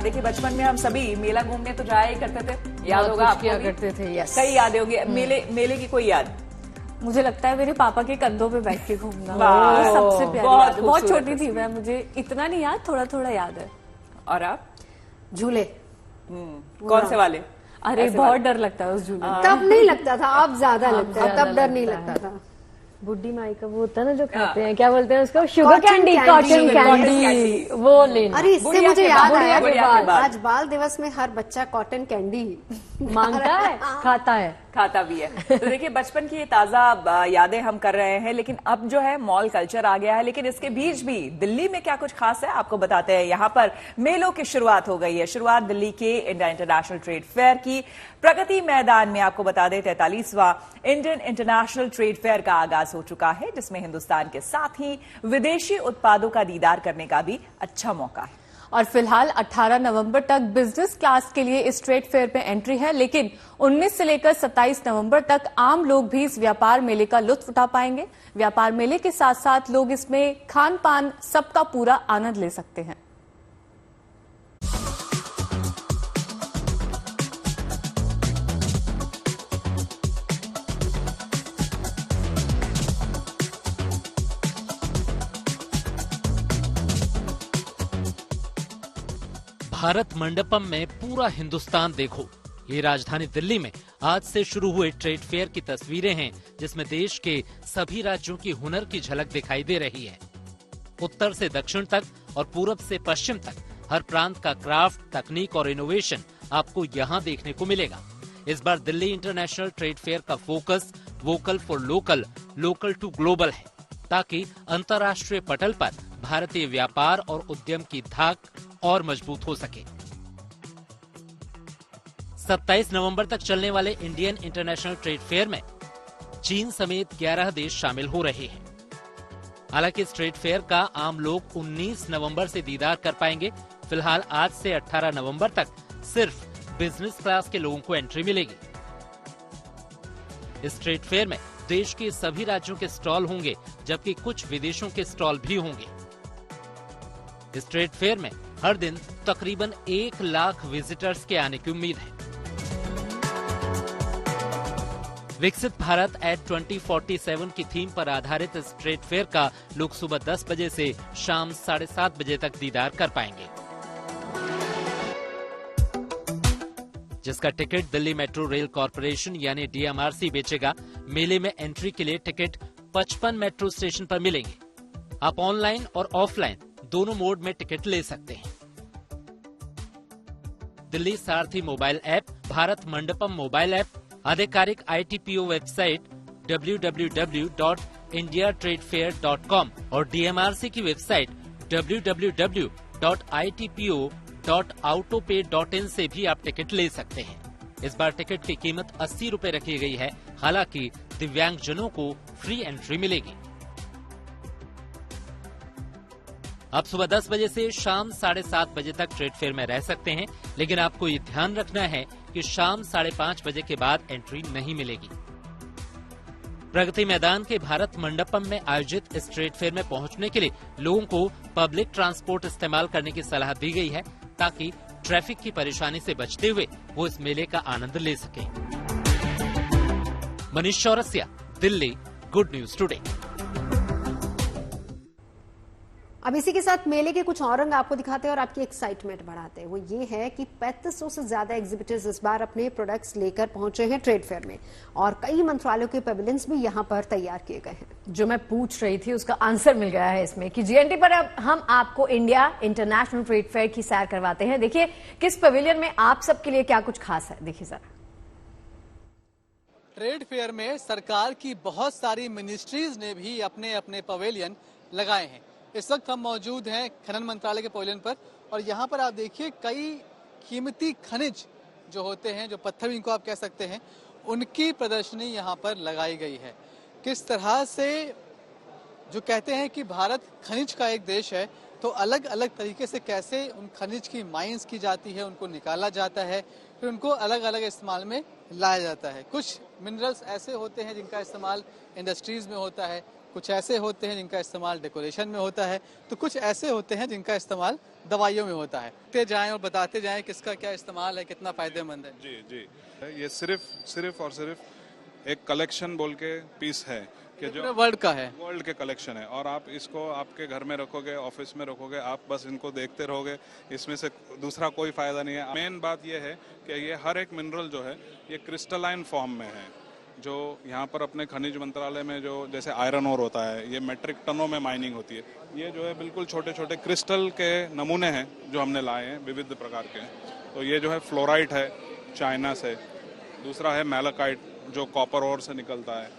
देखिए बचपन में हम सभी मेला घूमने तो जाया ही करते थे, याद होगा आपको? किया करते थे। यस, कई यादें होंगी। मेले की कोई याद? मुझे लगता है मेरे पापा के कंधों पे बैठ के घूमना सबसे प्यारी बहुत याद है। बहुत खूबसूरत छोटी थी मैं, मुझे इतना नहीं याद, थोड़ा थोड़ा याद है। और आप? झूले। कौन से वाले? अरे बहुत डर लगता है उस झूले में। तब नहीं लगता था, अब ज्यादा लगता है, तब डर नहीं लगता था। बुड्ढी माई का वो होता है ना जो खाते हैं, क्या बोलते हैं उसको, शुगर कैंडी, कॉटन कैंडी, वो लेना। अरे इससे मुझे याद आया, बाद। आज बाल दिवस में हर बच्चा कॉटन कैंडी मांगता है, खाता भी है। तो देखिए बचपन की ये ताजा यादें हम कर रहे हैं, लेकिन अब जो है मॉल कल्चर आ गया है, लेकिन इसके बीच भी दिल्ली में क्या कुछ खास है आपको बताते हैं। यहाँ पर मेलों की शुरुआत हो गई है। शुरुआत दिल्ली के इंडिया इंटरनेशनल ट्रेड फेयर की प्रगति मैदान में आपको बता दें 43वां इंडियन इंटरनेशनल ट्रेड फेयर का आगाज हो चुका है, जिसमें हिंदुस्तान के साथ ही विदेशी उत्पादों का दीदार करने का भी अच्छा मौका है। और फिलहाल 18 नवंबर तक बिजनेस क्लास के लिए इस ट्रेड फेयर पे एंट्री है, लेकिन 19 से लेकर 27 नवंबर तक आम लोग भी इस व्यापार मेले का लुत्फ उठा पाएंगे। व्यापार मेले के साथ साथ लोग इसमें खान पान सबका पूरा आनंद ले सकते हैं। भारत मंडपम में पूरा हिंदुस्तान देखो। ये राजधानी दिल्ली में आज से शुरू हुए ट्रेड फेयर की तस्वीरें हैं, जिसमें देश के सभी राज्यों की हुनर की झलक दिखाई दे रही है। उत्तर से दक्षिण तक और पूरब से पश्चिम तक हर प्रांत का क्राफ्ट, तकनीक और इनोवेशन आपको यहाँ देखने को मिलेगा। इस बार दिल्ली इंटरनेशनल ट्रेड फेयर का focus vocal for local, local to global है, ताकि अंतर्राष्ट्रीय पटल पर भारतीय व्यापार और उद्यम की धाक और मजबूत हो सके। 27 नवंबर तक चलने वाले इंडियन इंटरनेशनल ट्रेड फेयर में चीन समेत 11 देश शामिल हो रहे हैं। हालांकि इस ट्रेड फेयर का आम लोग 19 नवंबर से दीदार कर पाएंगे। फिलहाल आज से 18 नवंबर तक सिर्फ बिजनेस क्लास के लोगों को एंट्री मिलेगी। इस ट्रेड फेयर में देश के सभी राज्यों के स्टॉल होंगे, जबकि कुछ विदेशों के स्टॉल भी होंगे। इस ट्रेड फेयर में हर दिन तकरीबन 1 लाख विजिटर्स के आने की उम्मीद है। विकसित भारत एट 2047 की थीम पर आधारित इस ट्रेड फेयर का लोग सुबह 10 बजे से शाम 7:30 बजे तक दीदार कर पाएंगे, जिसका ticket Delhi metro rail corporation यानी DMRC बेचेगा। मेले में एंट्री के लिए टिकट 55 मेट्रो स्टेशन पर मिलेंगे। आप ऑनलाइन और ऑफलाइन दोनों मोड में टिकट ले सकते हैं। दिल्ली सारथी mobile app, Bharat Mandapam mobile app, आधिकारिक ITPO वेबसाइट www.indiatradeffair.com और DMRC की वेबसाइट www.itpo.autopay.in से भी आप टिकट ले सकते हैं। इस बार टिकट की कीमत 80 रुपए रखी गई है। हालांकि दिव्यांगजनों को फ्री एंट्री मिलेगी। आप सुबह 10 बजे से शाम 7:30 बजे तक ट्रेड फेयर में रह सकते हैं, लेकिन आपको ये ध्यान रखना है कि शाम 5:30 बजे के बाद एंट्री नहीं मिलेगी। प्रगति मैदान के भारत मंडपम में आयोजित इस ट्रेड फेयर में पहुंचने के लिए लोगों को पब्लिक ट्रांसपोर्ट इस्तेमाल करने की सलाह दी गई है, ताकि ट्रैफिक की परेशानी से बचते हुए वो इस मेले का आनंद ले सके। Manish Chaurasia, Delhi, good news today. अब इसी के साथ मेले के कुछ और रंग आपको दिखाते हैं और आपकी एक्साइटमेंट बढ़ाते हैं। वो ये है कि 3500 से ज्यादा एग्जिबिटर्स इस बार अपने प्रोडक्ट्स लेकर पहुंचे हैं ट्रेड फेयर में, और कई मंत्रालयों के पेविलियंस भी यहां पर तैयार किए गए हैं। जो मैं पूछ रही थी उसका आंसर मिल गया है इसमें कि GNT पर अब हम आपको इंडिया इंटरनेशनल ट्रेड फेयर की सैर करवाते हैं। देखिए किस पेविलियन में आप सबके लिए क्या कुछ खास है, देखिए जरा। ट्रेड फेयर में सरकार की बहुत सारी मिनिस्ट्रीज ने भी अपने अपने पवेलियन लगाए हैं। इस वक्त हम मौजूद हैं खनन मंत्रालय के पवेलियन पर, और यहाँ पर आप देखिए कई कीमती खनिज जो होते हैं, जो पत्थर इनको आप कह सकते हैं, उनकी प्रदर्शनी यहाँ पर लगाई गई है। किस तरह से जो कहते हैं कि भारत खनिज का एक देश है, तो अलग अलग तरीके से कैसे उन खनिज की माइंस की जाती है, उनको निकाला जाता है, फिर उनको अलग अलग इस्तेमाल में लाया जाता है। कुछ मिनरल्स ऐसे होते हैं जिनका इस्तेमाल इंडस्ट्रीज में होता है, कुछ ऐसे होते हैं जिनका इस्तेमाल डेकोरेशन में होता है, तो कुछ ऐसे होते हैं जिनका इस्तेमाल दवाइयों में होता है। ते जाएं और बताते जाएं किसका क्या इस्तेमाल है, कितना फायदेमंद है। जी जी, ये सिर्फ और सिर्फ एक कलेक्शन बोल के पीस है कि जो वर्ल्ड का है, वर्ल्ड के कलेक्शन है, और आप इसको आपके घर में रखोगे, ऑफिस में रखोगे, आप बस इनको देखते रहोगे, इसमें से दूसरा कोई फायदा नहीं है। मेन बात ये है कि ये हर एक मिनरल जो है ये क्रिस्टलाइन फॉर्म में है, जो यहाँ पर अपने खनिज मंत्रालय में जो जैसे आयरन ओर होता है, ये मेट्रिक टनों में माइनिंग होती है। ये जो है बिल्कुल छोटे छोटे क्रिस्टल के नमूने हैं जो हमने लाए हैं विविध प्रकार के। तो ये जो है फ्लोराइट है चाइना से, दूसरा है मैलाकाइट जो कॉपर ओर से निकलता है,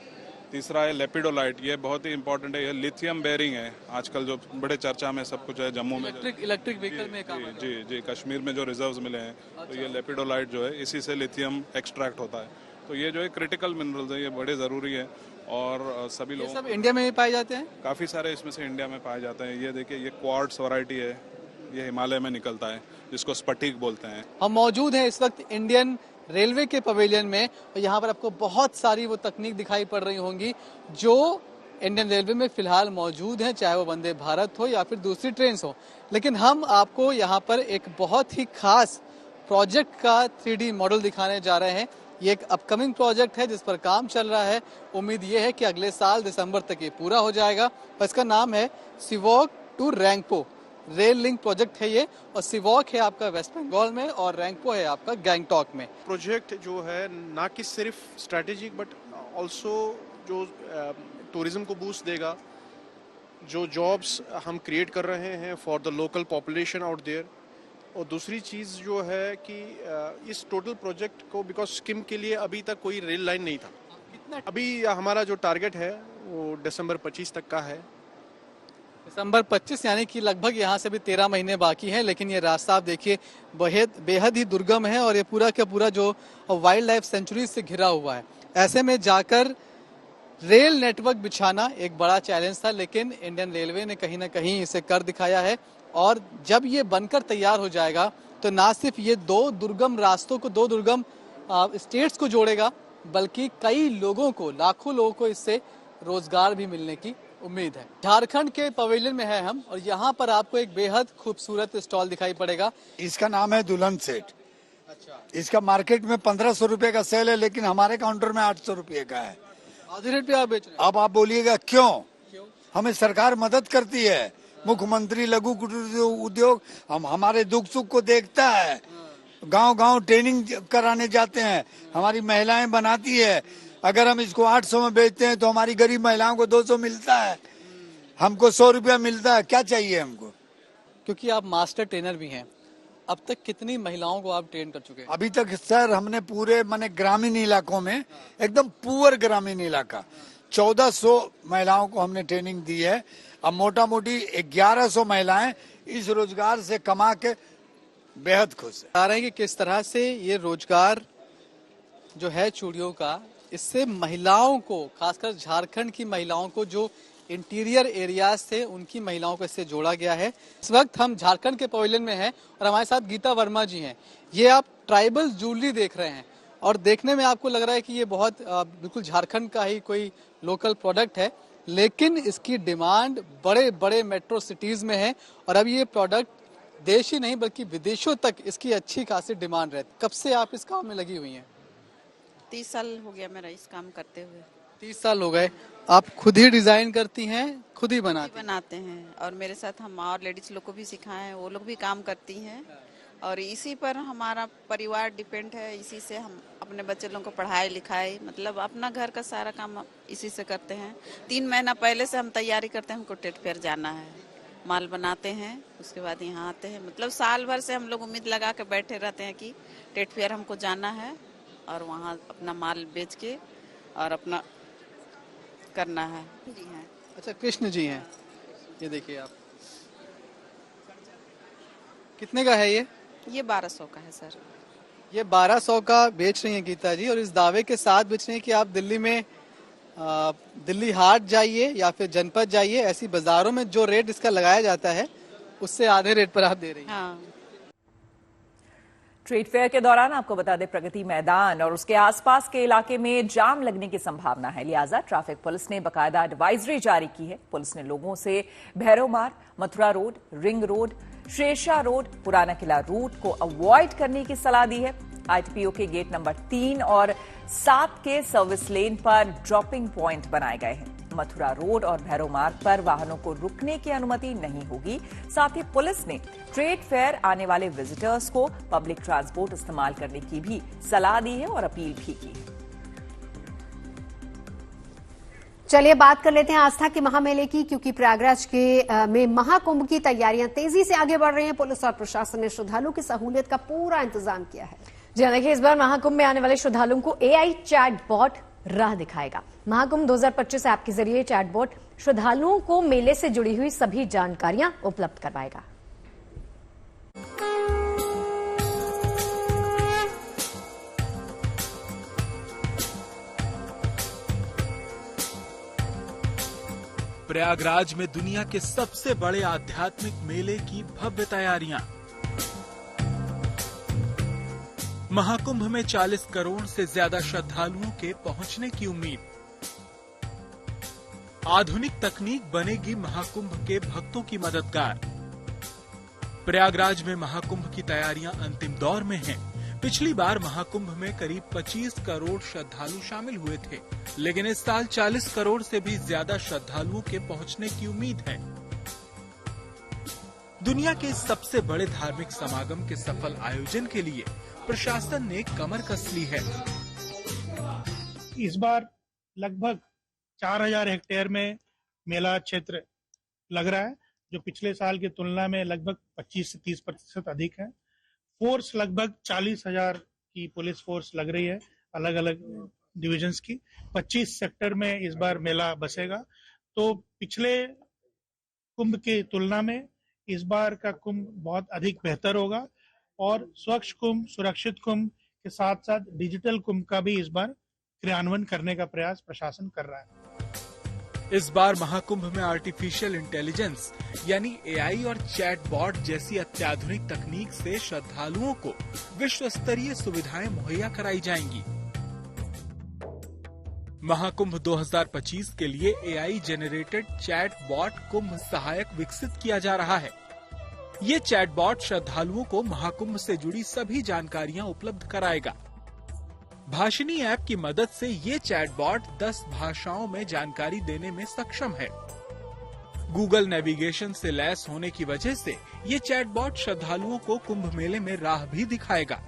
तीसरा है लेपिडोलाइट, ये बहुत ही इंपॉर्टेंट है, ये लिथियम बेरिंग है, आजकल जो बड़े चर्चा में सब कुछ है। जम्मू में इलेक्ट्रिक व्हीकल में काम जी जी, कश्मीर में जो रिजर्व्स मिले हैं, तो ये लेपिडोलाइट जो है इसी से लिथियम एक्सट्रैक्ट होता है। तो ये जो है क्रिटिकल मिनरल्स है, ये बड़े ज़रूरी है, और सभी लोग सब इंडिया में भी पाए जाते हैं। काफ़ी सारे इसमें से इंडिया में पाए जाते हैं। ये देखिए, ये क्वार्ट्स वैरायटी है, ये हिमालय में निकलता है, जिसको स्फटिक बोलते हैं। हम मौजूद हैं इस वक्त इंडियन रेलवे के पवेलियन में, और यहाँ पर आपको बहुत सारी वो तकनीक दिखाई पड़ रही होंगी जो इंडियन रेलवे में फिलहाल मौजूद हैं, चाहे वो वंदे भारत हो या फिर दूसरी ट्रेन हो। लेकिन हम आपको यहाँ पर एक बहुत ही खास प्रोजेक्ट का 3D मॉडल दिखाने जा रहे हैं। ये एक अपकमिंग प्रोजेक्ट है जिस पर काम चल रहा है। उम्मीद ये है कि अगले साल दिसंबर तक ये पूरा हो जाएगा। और इसका नाम है सिवॉक to Rangpo rail link project है ये, और सिवॉक है आपका वेस्ट बंगाल में और रैंगपो है आपका गैंगटॉक में। प्रोजेक्ट जो है ना कि सिर्फ स्ट्रैटेजिक बट ऑल्सो जो टूरिज्म को बूस्ट देगा, जो जॉब्स हम क्रिएट कर रहे हैं for the local population out there. और दूसरी चीज़ जो है कि इस टोटल प्रोजेक्ट को, बिकॉज स्किम के लिए अभी तक कोई रेल लाइन नहीं था, अभी हमारा जो टारगेट है वो दिसंबर 25 तक का है। दिसंबर 25 यानी कि लगभग यहाँ से भी 13 महीने बाकी हैं। लेकिन ये रास्ता आप देखिए बेहद ही दुर्गम है, और ये पूरा का पूरा जो वाइल्ड लाइफ सेंचुरी से घिरा हुआ है। ऐसे में जाकर रेल नेटवर्क बिछाना एक बड़ा चैलेंज था, लेकिन इंडियन रेलवे ने कहीं ना कहीं इसे कर दिखाया है। और जब ये बनकर तैयार हो जाएगा तो ना सिर्फ ये दो दुर्गम रास्तों को, दो दुर्गम स्टेट्स को जोड़ेगा, बल्कि कई लोगों को, लाखों लोगों को इससे रोजगार भी मिलने की उम्मीद है। झारखंड के पवेलियन में है हम, और यहाँ पर आपको एक बेहद खूबसूरत स्टॉल दिखाई पड़ेगा। इसका नाम है दुल्हन सेट। अच्छा, इसका मार्केट में 1500 रुपए का सेल है, लेकिन हमारे काउंटर में 800 रुपए का है। आधे रेट पे आप बेच रहे हैं। अब आप बोलिएगा क्यों? हमें सरकार मदद करती है, मुख्यमंत्री लघु कुटीर उद्योग हमारे दुख सुख को देखता है, गांव गांव ट्रेनिंग कराने जाते हैं, हमारी महिलाएं बनाती है। अगर हम इसको 800 में बेचते हैं तो हमारी गरीब महिलाओं को 200 मिलता है, हमको 100 रुपया मिलता है। क्या चाहिए हमको? क्योंकि आप मास्टर ट्रेनर भी हैं, अब तक कितनी महिलाओं को आप ट्रेन कर चुके हैं? अभी तक सर हमने पूरे माने ग्रामीण इलाकों में, एकदम पुअर ग्रामीण इलाका, 1400 महिलाओं को हमने ट्रेनिंग दी है। अब मोटा मोटी 1100 महिलाएं इस रोजगार से कमा के बेहद खुश है। बता रहे हैं कि किस तरह से ये रोजगार जो है चूड़ियों का, इससे महिलाओं को, खासकर झारखंड की महिलाओं को, जो इंटीरियर एरियाज थे उनकी महिलाओं को इससे जोड़ा गया है। इस वक्त हम झारखंड के पवेलियन में हैं और हमारे साथ गीता वर्मा जी हैं। ये आप ट्राइबल ज्वेलरी देख रहे हैं, और देखने में आपको लग रहा है कि ये बहुत बिल्कुल झारखंड का ही कोई लोकल प्रोडक्ट है, लेकिन इसकी डिमांड बड़े बड़े मेट्रो सिटीज में है। और अब ये प्रोडक्ट देश ही नहीं बल्कि विदेशों तक इसकी अच्छी खासी डिमांड रहती। कब से आप इस काम में लगी हुई हैं? 30 साल हो गया मेरा इस काम करते हुए। 30 साल हो गए। आप खुद ही डिजाइन करती हैं, खुद ही बनाते हैं, और मेरे साथ हम और लेडीज लोग को भी सिखाए हैं, वो लोग भी काम करती हैं, और इसी पर हमारा परिवार डिपेंड है। इसी से हम अपने बच्चे लोगों को पढ़ाई लिखाई, मतलब अपना घर का सारा काम इसी से करते हैं। 3 महीना पहले से हम तैयारी करते हैं, हमको ट्रेड फेयर जाना है, माल बनाते हैं, उसके बाद यहाँ आते हैं। मतलब साल भर से हम लोग उम्मीद लगा के बैठे रहते हैं कि ट्रेड फेयर हमको जाना है और वहाँ अपना माल बेच के और अपना करना है। जी हाँ। अच्छा, कृष्ण जी हैं, ये देखिए आप, कितने का है ये? ये 1200 का है सर। ये 1200 का बेच रही हैं गीता जी, और इस दावे के साथ बेच रही हैं कि आप दिल्ली में दिल्ली हाट जाइए या फिर जनपद जाइए, ऐसी बाजारों में जो रेट इसका लगाया जाता है उससे आधे रेट पर आप दे रही हैं। हाँ। ट्रेड फेयर के दौरान आपको बता दें प्रगति मैदान और उसके आसपास के इलाके में जाम लगने की संभावना है, लिहाजा ट्रैफिक पुलिस ने बाकायदा एडवाइजरी जारी की है। पुलिस ने लोगों से Bhairav Marg, Mathura road, ring road, Sher Shah road, Purana Qila root को अवॉइड करने की सलाह दी है। आईटीपीओ के गेट नंबर 3 और 7 के सर्विस लेन पर ड्रॉपिंग पॉइंट बनाए गए हैं। मथुरा रोड और भैरव मार्ग पर वाहनों को रुकने की अनुमति नहीं होगी। साथ ही पुलिस ने ट्रेड फेयर आने वाले विजिटर्स को पब्लिक ट्रांसपोर्ट इस्तेमाल करने की भी सलाह दी है और अपील भी की है। चलिए बात कर लेते हैं आस्था के महामेले की, क्योंकि प्रयागराज के में महाकुंभ की तैयारियां तेजी से आगे बढ़ रही हैं। पुलिस और प्रशासन ने श्रद्धालुओं की सहूलियत का पूरा इंतजाम किया है। जी हाँ, देखिए इस बार महाकुंभ में आने वाले श्रद्धालुओं को एआई चैटबॉट राह दिखाएगा। महाकुंभ 2025 ऐप के जरिए चैटबॉट श्रद्धालुओं को मेले से जुड़ी हुई सभी जानकारियां उपलब्ध करवाएगा। प्रयागराज में दुनिया के सबसे बड़े आध्यात्मिक मेले की भव्य तैयारियां। महाकुंभ में 40 करोड़ से ज्यादा श्रद्धालुओं के पहुंचने की उम्मीद। आधुनिक तकनीक बनेगी महाकुंभ के भक्तों की मददगार। प्रयागराज में महाकुंभ की तैयारियां अंतिम दौर में हैं। पिछली बार महाकुंभ में करीब 25 करोड़ श्रद्धालु शामिल हुए थे, लेकिन इस साल 40 करोड़ से भी ज्यादा श्रद्धालुओं के पहुंचने की उम्मीद है। दुनिया के सबसे बड़े धार्मिक समागम के सफल आयोजन के लिए प्रशासन ने कमर कस ली है। इस बार लगभग 4000 हेक्टेयर में मेला क्षेत्र लग रहा है, जो पिछले साल की तुलना में लगभग 25 से 30% अधिक है। फोर्स लगभग 40,000 की पुलिस फोर्स लग रही है, अलग अलग डिविजन्स की। 25 सेक्टर में इस बार मेला बसेगा, तो पिछले कुंभ की तुलना में इस बार का कुंभ बहुत अधिक बेहतर होगा और स्वच्छ कुंभ, सुरक्षित कुंभ के साथ साथ डिजिटल कुंभ का भी इस बार क्रियान्वयन करने का प्रयास प्रशासन कर रहा है। इस बार महाकुंभ में आर्टिफिशियल इंटेलिजेंस यानी एआई और चैटबॉट जैसी अत्याधुनिक तकनीक से श्रद्धालुओं को विश्व स्तरीय सुविधाएं मुहैया कराई जाएंगी। महाकुंभ 2025 के लिए एआई जेनरेटेड चैटबॉट कुंभ सहायक विकसित किया जा रहा है। ये चैटबॉट श्रद्धालुओं को महाकुंभ से जुड़ी सभी जानकारियां उपलब्ध कराएगा। भाषिनी ऐप की मदद से ये चैटबॉट 10 भाषाओं में जानकारी देने में सक्षम है। गूगल नेविगेशन से लैस होने की वजह से ये चैटबॉट श्रद्धालुओं को कुंभ मेले में राह भी दिखाएगा।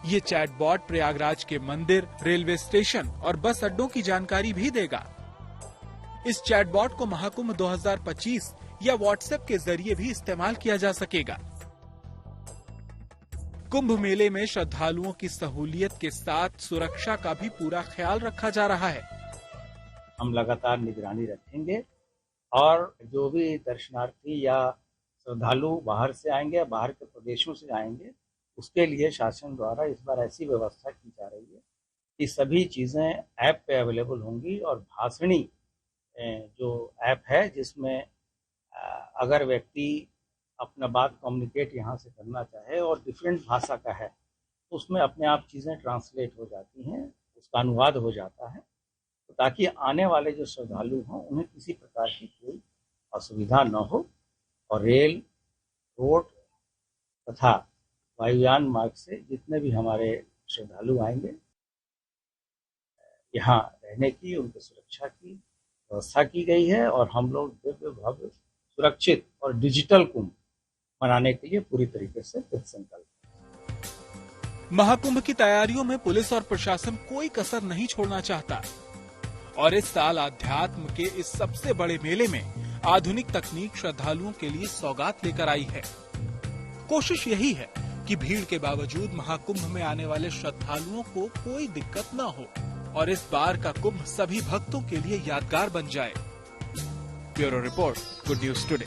ये चैटबॉट प्रयागराज के मंदिर, रेलवे स्टेशन और बस अड्डों की जानकारी भी देगा। इस चैटबॉट को महाकुंभ 2025 या व्हाट्सएप के जरिए भी इस्तेमाल किया जा सकेगा। कुंभ मेले में श्रद्धालुओं की सहूलियत के साथ सुरक्षा का भी पूरा ख्याल रखा जा रहा है। हम लगातार निगरानी रखेंगे और जो भी दर्शनार्थी या श्रद्धालु बाहर से आएंगे, बाहर के प्रदेशों से आएंगे, उसके लिए शासन द्वारा इस बार ऐसी व्यवस्था की जा रही है कि सभी चीजें ऐप पे अवेलेबल होंगी और भाषिणी जो ऐप है जिसमें अगर व्यक्ति अपना बात कम्युनिकेट यहाँ से करना चाहे और डिफरेंट भाषा का है तो उसमें अपने आप चीज़ें ट्रांसलेट हो जाती हैं, उसका अनुवाद हो जाता है, तो ताकि आने वाले जो श्रद्धालु हों उन्हें किसी प्रकार की कोई असुविधा न हो और रेल, रोड तथा वायुयान मार्ग से जितने भी हमारे श्रद्धालु आएंगे यहाँ रहने की, उनकी सुरक्षा की व्यवस्था की गई है और हम लोग दिव्य भव्य सुरक्षित और डिजिटल कुंभ मनाने के लिए पूरी तरीके से कृतसंकल्प। महाकुंभ की तैयारियों में पुलिस और प्रशासन कोई कसर नहीं छोड़ना चाहता और इस साल आध्यात्म के इस सबसे बड़े मेले में आधुनिक तकनीक श्रद्धालुओं के लिए सौगात लेकर आई है। कोशिश यही है कि भीड़ के बावजूद महाकुंभ में आने वाले श्रद्धालुओं को कोई दिक्कत न हो और इस बार का कुंभ सभी भक्तों के लिए यादगार बन जाए। Bureau report, good news today.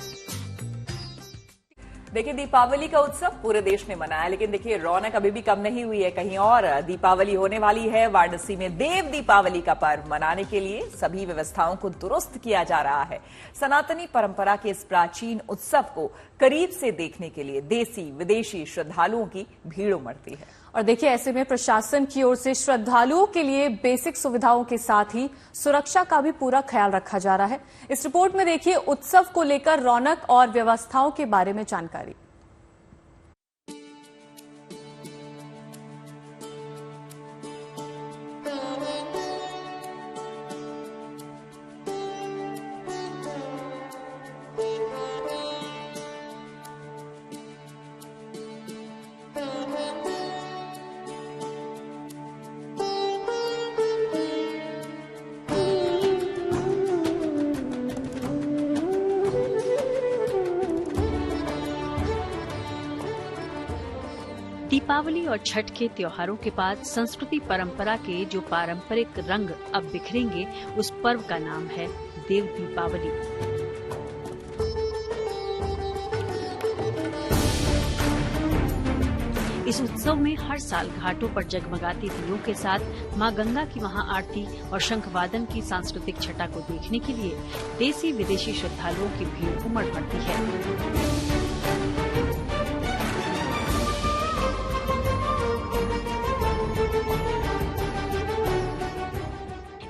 देखिए, दीपावली का उत्सव पूरे देश ने मनाया, लेकिन देखिए रौनक अभी भी कम नहीं हुई है। कहीं और दीपावली होने वाली है। वाराणसी में देव दीपावली का पर्व मनाने के लिए सभी व्यवस्थाओं को दुरुस्त किया जा रहा है। सनातनी परंपरा के इस प्राचीन उत्सव को करीब से देखने के लिए देसी विदेशी श्रद्धालुओं की भीड़ उमड़ती है। और देखिए, ऐसे में प्रशासन की ओर से श्रद्धालुओं के लिए बेसिक सुविधाओं के साथ ही सुरक्षा का भी पूरा ख्याल रखा जा रहा है। इस रिपोर्ट में देखिए उत्सव को लेकर रौनक और व्यवस्थाओं के बारे में जानकारी। दीपावली और छठ के त्योहारों के बाद संस्कृति परंपरा के जो पारंपरिक रंग अब बिखरेंगे, उस पर्व का नाम है देव दीपावली। इस उत्सव में हर साल घाटों पर जगमगाती दीयों के साथ मां गंगा की महाआरती और शंखवादन की सांस्कृतिक छटा को देखने के लिए देसी विदेशी श्रद्धालुओं की भीड़ उमड़ पड़ती है।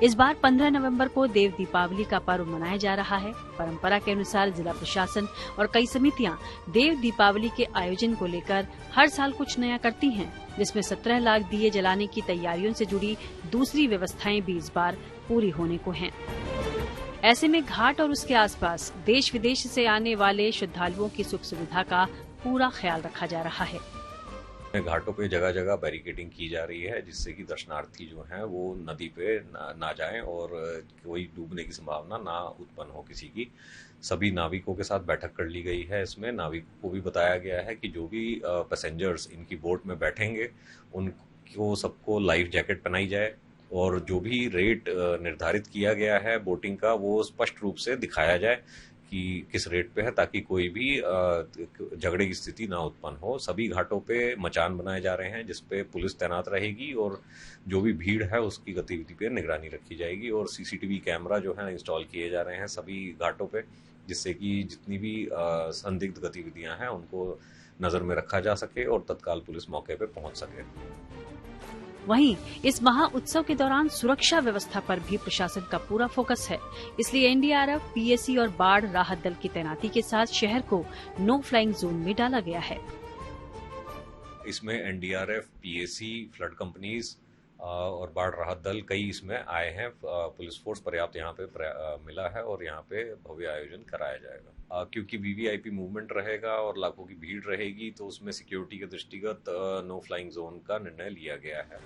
इस बार 15 नवंबर को देव दीपावली का पर्व मनाया जा रहा है। परंपरा के अनुसार जिला प्रशासन और कई समितियां देव दीपावली के आयोजन को लेकर हर साल कुछ नया करती हैं, जिसमें 17 लाख दिए जलाने की तैयारियों से जुड़ी दूसरी व्यवस्थाएं भी इस बार पूरी होने को हैं। ऐसे में घाट और उसके आसपास देश विदेश से आने वाले श्रद्धालुओं की सुख सुविधा का पूरा ख्याल रखा जा रहा है। घाटों पे जगह जगह बैरिकेडिंग की जा रही है, जिससे कि दर्शनार्थी जो हैं वो नदी पे ना जाएं और कोई डूबने की संभावना ना उत्पन्न हो किसी की। सभी नाविकों के साथ बैठक कर ली गई है। इसमें नाविकों को भी बताया गया है कि जो भी पैसेंजर्स इनकी बोट में बैठेंगे उनको सबको लाइफ जैकेट पहनाई जाए और जो भी रेट निर्धारित किया गया है बोटिंग का वो स्पष्ट रूप से दिखाया जाए कि किस रेट पे है, ताकि कोई भी झगड़े की स्थिति ना उत्पन्न हो। सभी घाटों पे मचान बनाए जा रहे हैं जिसपे पुलिस तैनात रहेगी और जो भी भीड़ है उसकी गतिविधि पे निगरानी रखी जाएगी और सीसीटीवी कैमरा जो है इंस्टॉल किए जा रहे हैं सभी घाटों पे, जिससे कि जितनी भी संदिग्ध गतिविधियां हैं उनको नजर में रखा जा सके और तत्काल पुलिस मौके पे पहुंच सके। वहीं इस महा उत्सव के दौरान सुरक्षा व्यवस्था पर भी प्रशासन का पूरा फोकस है। इसलिए एनडीआरएफ, पीएसी और बाढ़ राहत दल की तैनाती के साथ शहर को नो फ्लाइंग जोन में डाला गया है। इसमें एनडीआरएफ, पीएसी, फ्लड कंपनीज और बाढ़ राहत दल कई इसमें आए हैं। पुलिस फोर्स पर्याप्त यहाँ पे मिला है और यहाँ पे भव्य आयोजन कराया जाएगा। क्योंकि वीवीआईपी मूवमेंट रहेगा और लाखों की भीड़ रहेगी, तो उसमें सिक्योरिटी के दृष्टिगत नो फ्लाइंग जोन का निर्णय लिया गया है।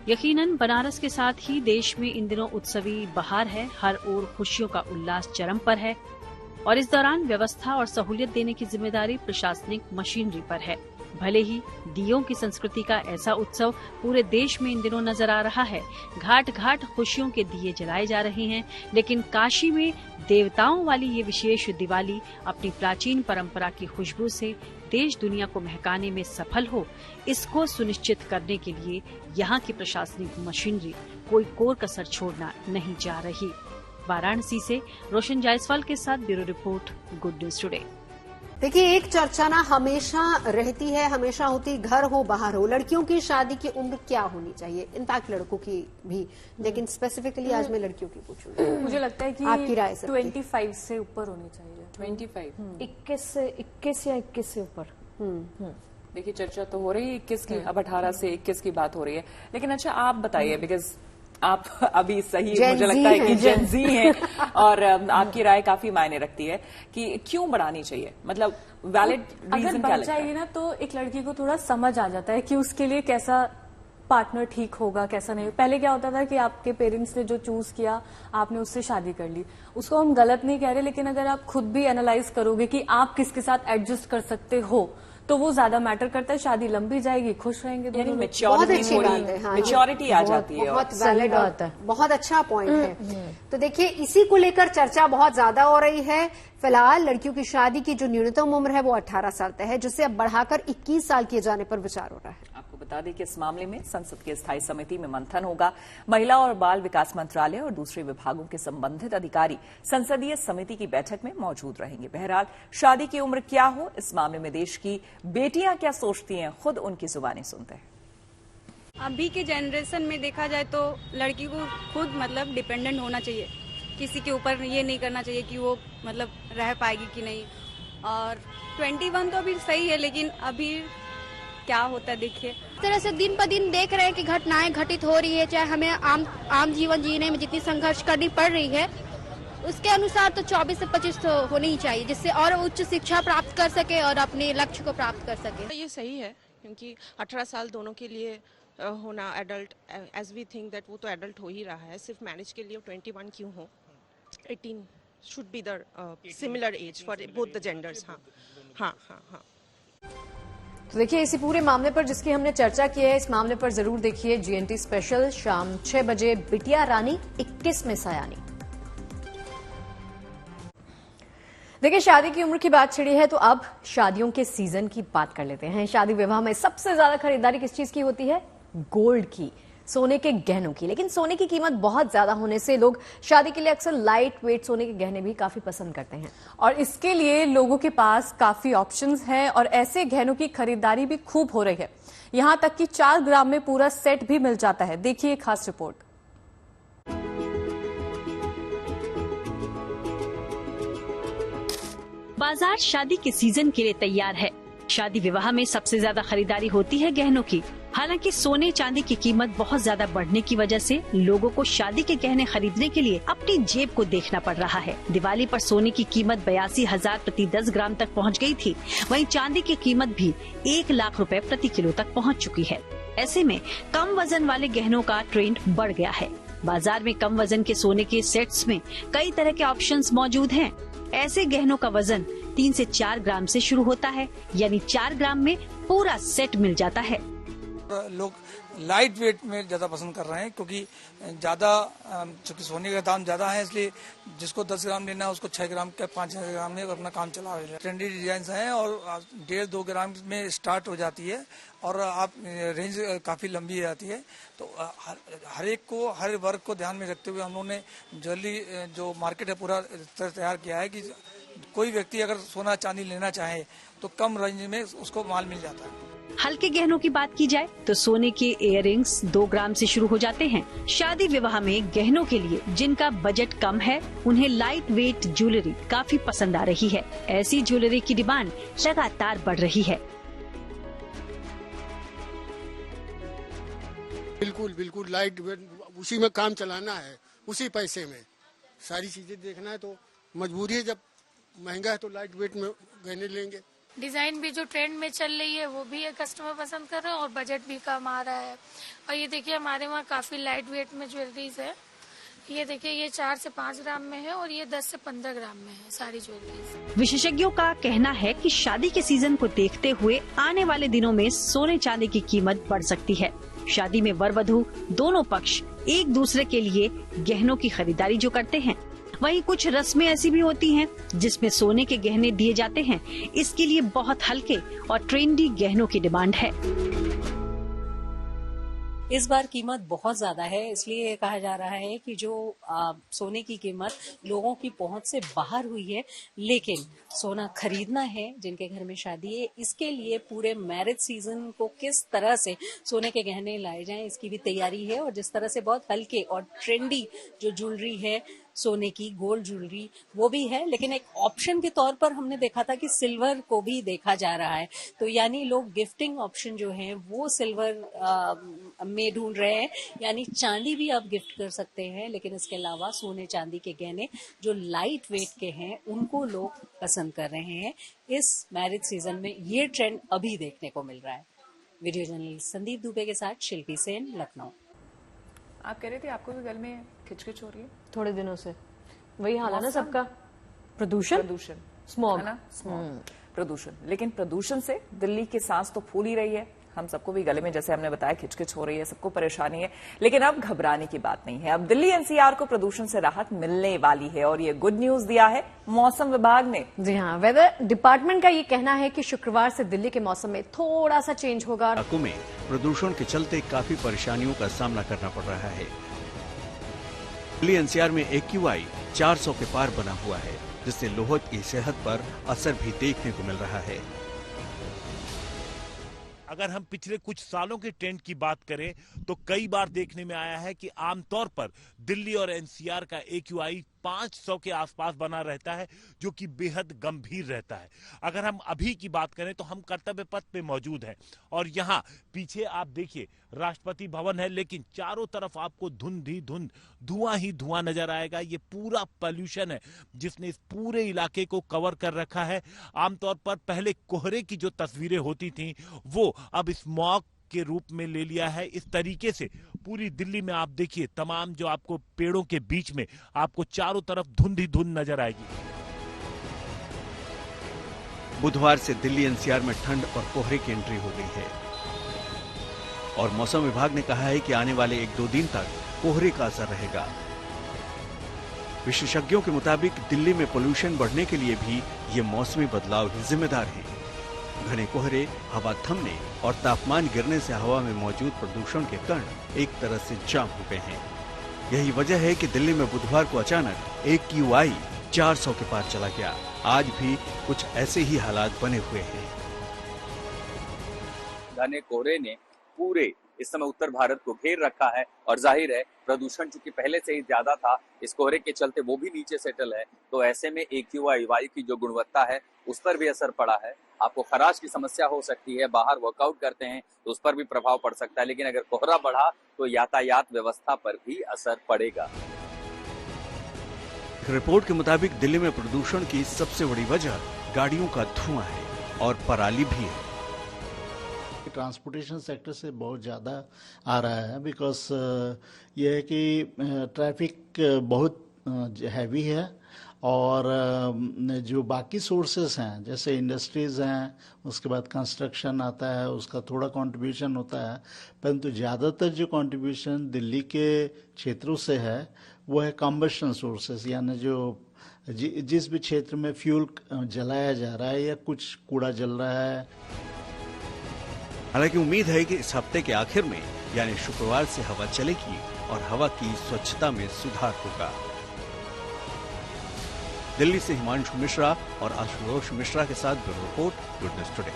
यकीनन बनारस के साथ ही देश में इन दिनों उत्सवी बहार है। हर ओर खुशियों का उल्लास चरम पर है और इस दौरान व्यवस्था और सहूलियत देने की जिम्मेदारी प्रशासनिक मशीनरी पर है। भले ही दीयों की संस्कृति का ऐसा उत्सव पूरे देश में इन दिनों नजर आ रहा है, घाट घाट खुशियों के दिए जलाए जा रहे हैं, लेकिन काशी में देवताओं वाली ये विशेष दिवाली अपनी प्राचीन परंपरा की खुशबू से देश दुनिया को महकाने में सफल हो, इसको सुनिश्चित करने के लिए यहाँ की प्रशासनिक मशीनरी कोई कोर कसर छोड़ना नहीं चाह रही। वाराणसी से रोशन जायसवाल के साथ bureau report, good news today. देखिए, एक चर्चा ना हमेशा रहती है, हमेशा होती, घर हो बाहर हो, लड़कियों की शादी की उम्र क्या होनी चाहिए, इनफैक्ट लड़कों की भी, लेकिन स्पेसिफिकली आज मैं लड़कियों की पूछूंगी। मुझे लगता है कि आपकी राय 25 से ऊपर होनी चाहिए। 25 21 या 21 से ऊपर। देखिए, चर्चा तो हो रही है 21 की, अब 18 से 21 की बात हो रही है। लेकिन अच्छा आप बताइए, बिकॉज आप अभी सही मुझे लगता है कि जेन ज़ी हैं और आपकी राय काफी मायने रखती है कि क्यों बढ़ानी चाहिए, मतलब वैलिड रीजन क्या लगता है? ना तो एक लड़की को थोड़ा समझ आ जाता है कि उसके लिए कैसा पार्टनर ठीक होगा, कैसा नहीं। पहले क्या होता था कि आपके पेरेंट्स ने जो चूज किया आपने उससे शादी कर ली, उसको हम गलत नहीं कह रहे, लेकिन अगर आप खुद भी एनालाइज करोगे कि आप किसके साथ एडजस्ट कर सकते हो, तो वो ज्यादा मैटर करता है। शादी लंबी जाएगी, खुश रहेंगे दोनों लोग। बहुत अच्छी बात है। हाँ, मैच्योरिटी आ जाती है। बहुत वैलिड बात है, बहुत अच्छा पॉइंट है। तो देखिए, इसी को लेकर चर्चा बहुत ज्यादा हो रही है। फिलहाल लड़कियों की शादी की जो न्यूनतम उम्र है वो 18 साल तक है, जिसे अब बढ़ाकर 21 साल किए जाने पर विचार हो रहा है। आपको बता दें कि इस मामले में संसद की स्थायी समिति में मंथन होगा। महिला और बाल विकास मंत्रालय और दूसरे विभागों के संबंधित अधिकारी संसदीय समिति की बैठक में मौजूद रहेंगे। बहरहाल शादी की उम्र क्या हो, इस मामले में देश की बेटियां क्या सोचती हैं, खुद उनकी जुबानी सुनते हैं। अभी के जनरेशन में देखा जाए तो लड़की को खुद मतलब डिपेंडेंट होना चाहिए, किसी के ऊपर ये नहीं करना चाहिए कि वो मतलब रह पाएगी कि नहीं। और 21 तो अभी सही है, लेकिन अभी क्या होता है देखिए। इस तरह से दिन ब दिन देख रहे हैं कि घटनाएं घटित हो रही है, चाहे हमें आम जीवन जीने में जितनी संघर्ष करनी पड़ रही है उसके अनुसार तो 24 से 25 तो होनी ही चाहिए, जिससे और उच्च शिक्षा प्राप्त कर सके और अपने लक्ष्य को प्राप्त कर सके। ये सही है क्योंकि 18 साल दोनों के लिए होना adult, as we think that वो तो एडल्ट हो ही रहा है। सिर्फ मैरिज के लिए 21 क्यों हो, 18 should be the similar age for both the genders. हाँ। तो देखिए, इसी पूरे मामले पर जिसकी हमने चर्चा की है, इस मामले पर जरूर देखिए GNT स्पेशल शाम 6 बजे। बिटिया रानी 21 में सयानी। देखिए, शादी की उम्र की बात छिड़ी है तो अब शादियों के सीजन की बात कर लेते हैं। शादी विवाह में सबसे ज्यादा खरीदारी किस चीज की होती है? गोल्ड की, सोने के गहनों की। लेकिन सोने की कीमत बहुत ज्यादा होने से लोग शादी के लिए अक्सर लाइट वेट सोने के गहने भी काफी पसंद करते हैं, और इसके लिए लोगों के पास काफी ऑप्शंस हैं और ऐसे गहनों की खरीदारी भी खूब हो रही है। यहां तक कि 4 ग्राम में पूरा सेट भी मिल जाता है। देखिए एक खास रिपोर्ट। बाजार शादी के सीजन के लिए तैयार है। शादी विवाह में सबसे ज्यादा खरीदारी होती है गहनों की। हालांकि सोने चांदी की कीमत बहुत ज्यादा बढ़ने की वजह से लोगों को शादी के गहने खरीदने के लिए अपनी जेब को देखना पड़ रहा है। दिवाली पर सोने की कीमत 82,000 प्रति 10 ग्राम तक पहुंच गई थी। वहीं चांदी की कीमत भी 1 लाख रुपए प्रति किलो तक पहुंच चुकी है। ऐसे में कम वजन वाले गहनों का ट्रेंड बढ़ गया है। बाजार में कम वजन के सोने के सेट्स में कई तरह के ऑप्शंस मौजूद हैं। ऐसे गहनों का वजन 3 से 4 ग्राम से शुरू होता है, यानी 4 ग्राम में पूरा सेट मिल जाता है। लोग लाइट वेट में ज्यादा पसंद कर रहे हैं क्योंकि ज्यादा चूंकि सोने का दाम ज्यादा है, इसलिए जिसको 10 ग्राम लेना है उसको 6 ग्राम के 5 ग्राम में अपना काम चला रहे हैं। ट्रेंडी डिजाइन हैं और 1.5-2 ग्राम में स्टार्ट हो जाती है और आप रेंज काफी लंबी जाती है। तो हर एक को, हर वर्ग को ध्यान में रखते हुए हम लोगों ने ज्वेलरी जो मार्केट है पूरा तैयार किया है कि कोई व्यक्ति अगर सोना चांदी लेना चाहे तो कम रेंज में उसको माल मिल जाता है। हल्के गहनों की बात की जाए तो सोने के इयररिंग्स 2 ग्राम से शुरू हो जाते हैं। शादी विवाह में गहनों के लिए जिनका बजट कम है उन्हें लाइट वेट ज्वेलरी काफी पसंद आ रही है। ऐसी ज्वेलरी की डिमांड लगातार बढ़ रही है। बिल्कुल लाइट वेट, उसी में काम चलाना है, उसी पैसे में सारी चीजें देखना है। तो मजबूरी है, जब महंगा है तो लाइट वेट में गहने लेंगे। डिजाइन भी जो ट्रेंड में चल रही है वो भी कस्टमर पसंद कर रहे हैं और बजट भी कम आ रहा है। और ये देखिए हमारे वहाँ काफी लाइट वेट में ज्वेलरीज है। ये देखिए, ये 4 से 5 ग्राम में है और ये 10 से 15 ग्राम में है सारी ज्वेलरीज। विशेषज्ञों का कहना है कि शादी के सीजन को देखते हुए आने वाले दिनों में सोने चांदी की कीमत बढ़ सकती है। शादी में वर वधू दोनों पक्ष एक दूसरे के लिए गहनों की खरीदारी जो करते हैं, वहीं कुछ रस्में ऐसी भी होती हैं जिसमें सोने के गहने दिए जाते हैं। इसके लिए बहुत हल्के और ट्रेंडी गहनों की डिमांड है। इस बार कीमत बहुत ज्यादा है, इसलिए कहा जा रहा है कि जो सोने की कीमत लोगों की पहुंच से बाहर हुई है, लेकिन सोना खरीदना है जिनके घर में शादी है, इसके लिए पूरे मैरिज सीजन को किस तरह से सोने के गहने लाए जाएं इसकी भी तैयारी है। और जिस तरह से बहुत हल्के और ट्रेंडी जो ज्वेलरी है सोने की, गोल्ड ज्वेलरी वो भी है, लेकिन एक ऑप्शन के तौर पर हमने देखा था कि सिल्वर को भी देखा जा रहा है। तो यानी लोग गिफ्टिंग ऑप्शन जो है वो सिल्वर में ढूंढ रहे हैं, यानी चांदी भी आप गिफ्ट कर सकते हैं, लेकिन इसके अलावा सोने चांदी के गहने जो लाइट वेट के हैं उनको लोग पसंद कर रहे हैं। इस मैरिज सीजन में ये ट्रेंड अभी देखने को मिल रहा है। वीडियो जर्नलिस्ट संदीप दुबे के साथ शिल्पी सेन, लखनऊ। आप कह रहे थे आपको भी गल में खिचखिच हो रही है थोड़े दिनों से, वही हाल है ना सबका, प्रदूषण स्मॉग। प्रदूषण, लेकिन प्रदूषण से दिल्ली की सांस तो फूल ही रही है। हम सबको भी गले में, जैसे हमने बताया, खिचखिच हो रही है, सबको परेशानी है। लेकिन अब घबराने की बात नहीं है। अब दिल्ली एनसीआर को प्रदूषण से राहत मिलने वाली है और ये गुड न्यूज दिया है मौसम विभाग ने। जी हाँ, वेदर डिपार्टमेंट का ये कहना है कि शुक्रवार से दिल्ली के मौसम में थोड़ा सा चेंज होगा। इलाकों में प्रदूषण के चलते काफी परेशानियों का सामना करना पड़ रहा है। दिल्ली एनसीआर में AQI 400 के पार बना हुआ है, जिससे लोगों की सेहत पर असर भी देखने को मिल रहा है। अगर हम पिछले कुछ सालों के ट्रेंड की बात करें तो कई बार देखने में आया है कि आमतौर पर दिल्ली और एनसीआर का AQI 500 के आसपास बना रहता है, जो कि बेहद गंभीर रहता है। अगर हम अभी की बात करें तो हम कर्तव्य पथ पे मौजूद हैं और यहाँ पीछे आप देखिए राष्ट्रपति भवन है, लेकिन चारों तरफ आपको धुंध ही धुंध, धुआं ही धुआं नजर आएगा। ये पूरा पॉल्यूशन है जिसने इस पूरे इलाके को कवर कर रखा है। आमतौर पर पहले कोहरे की जो तस्वीरें होती थी वो अब स्मॉग के रूप में ले लिया है। इस तरीके से पूरी दिल्ली में आप देखिए तमाम जो आपको पेड़ों के बीच में आपको चारों तरफ धुंध ही धुंध नजर आएगी। बुधवार से दिल्ली एनसीआर में ठंड और कोहरे की एंट्री हो गई है और मौसम विभाग ने कहा है कि आने वाले 1-2 दिन तक कोहरे का असर रहेगा। विशेषज्ञों के मुताबिक दिल्ली में पोल्यूशन बढ़ने के लिए भी ये मौसमी बदलाव ही जिम्मेदार है। घने कोहरे, हवा थमने और तापमान गिरने से हवा में मौजूद प्रदूषण के कण एक तरह से जाम हो गए हैं। यही वजह है कि दिल्ली में बुधवार को अचानक AQI 400 के पार चला गया। आज भी कुछ ऐसे ही हालात बने हुए हैं। घने कोहरे ने पूरे इस समय उत्तर भारत को घेर रखा है और जाहिर है प्रदूषण चूंकि पहले से ही ज्यादा था, इस कोहरे के चलते वो भी नीचे सेटल है, तो ऐसे में AQI वायु की जो गुणवत्ता है उस पर भी असर पड़ा है। आपको खराश की समस्या हो सकती है, बाहर वर्कआउट करते हैं तो उस पर भी प्रभाव पड़ सकता है, लेकिन अगर कोहरा बढ़ा तो यातायात व्यवस्था पर भी असर पड़ेगा। रिपोर्ट के मुताबिक दिल्ली में प्रदूषण की सबसे बड़ी वजह गाड़ियों का धुआं है और पराली भी है। ट्रांसपोर्टेशन सेक्टर से बहुत ज़्यादा आ रहा है, बिकॉज ये है कि ट्रैफिक बहुत हैवी है और जो बाकी सोर्सेस हैं जैसे इंडस्ट्रीज़ हैं, उसके बाद कंस्ट्रक्शन आता है, उसका थोड़ा कंट्रीब्यूशन होता है, परंतु ज़्यादातर जो कंट्रीब्यूशन दिल्ली के क्षेत्रों से है वो है कंबशन सोर्सेस, यानी जो जिस भी क्षेत्र में फ्यूल जलाया जा रहा है या कुछ कूड़ा जल रहा है। हालांकि उम्मीद है कि इस हफ्ते के आखिर में यानी शुक्रवार से हवा चलेगी और हवा की स्वच्छता में सुधार होगा। दिल्ली से हिमांशु मिश्रा और आशुतोष मिश्रा के साथ bureau report, good news today.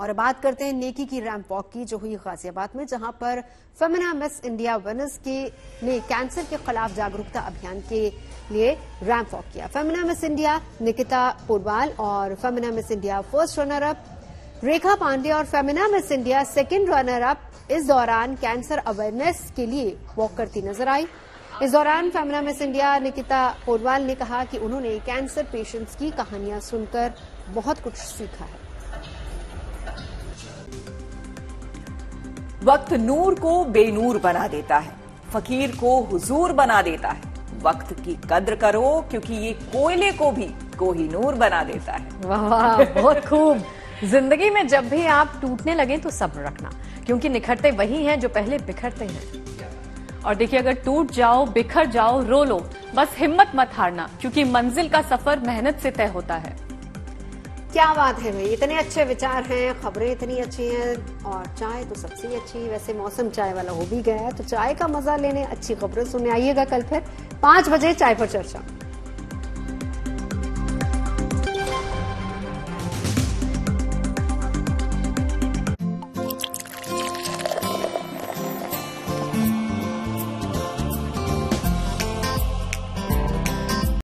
और बात करते हैं नेकी की रैंप वॉक की, जो हुई गाजियाबाद में, जहां पर फेमिना मिस इंडिया विनर्स ने कैंसर के खिलाफ जागरूकता अभियान के लिए रैंप वॉक किया। Femina Miss India Nikita Podwal और Femina Miss India first runner up Rekha Pandey और Femina Miss India second runner up इस दौरान कैंसर अवेयरनेस के लिए वॉक करती नजर आई। इस दौरान फेमिना मिस इंडिया निकिता पोडवाल ने कहा कि उन्होंने कैंसर पेशेंट्स की कहानियां सुनकर बहुत कुछ सीखा है। वक्त नूर को बेनूर बना देता है, फकीर को हुजूर बना देता है। वक्त की कद्र करो क्योंकि ये कोयले को भी कोहिनूर बना देता है। वाह वाह, बहुत खूब। जिंदगी में जब भी आप टूटने लगे तो सब्र रखना, क्योंकि निखरते वही हैं जो पहले बिखरते हैं। और देखिए, अगर टूट जाओ, बिखर जाओ, रो लो, बस हिम्मत मत हारना, क्योंकि मंजिल का सफर मेहनत से तय होता है। क्या बात है भाई, इतने अच्छे विचार हैं, खबरें इतनी अच्छी हैं और चाय तो सबसे अच्छी। वैसे मौसम चाय वाला हो भी गया है, तो चाय का मजा लेने, अच्छी खबरें सुनने आइएगा कल फिर 5 बजे चाय पर चर्चा।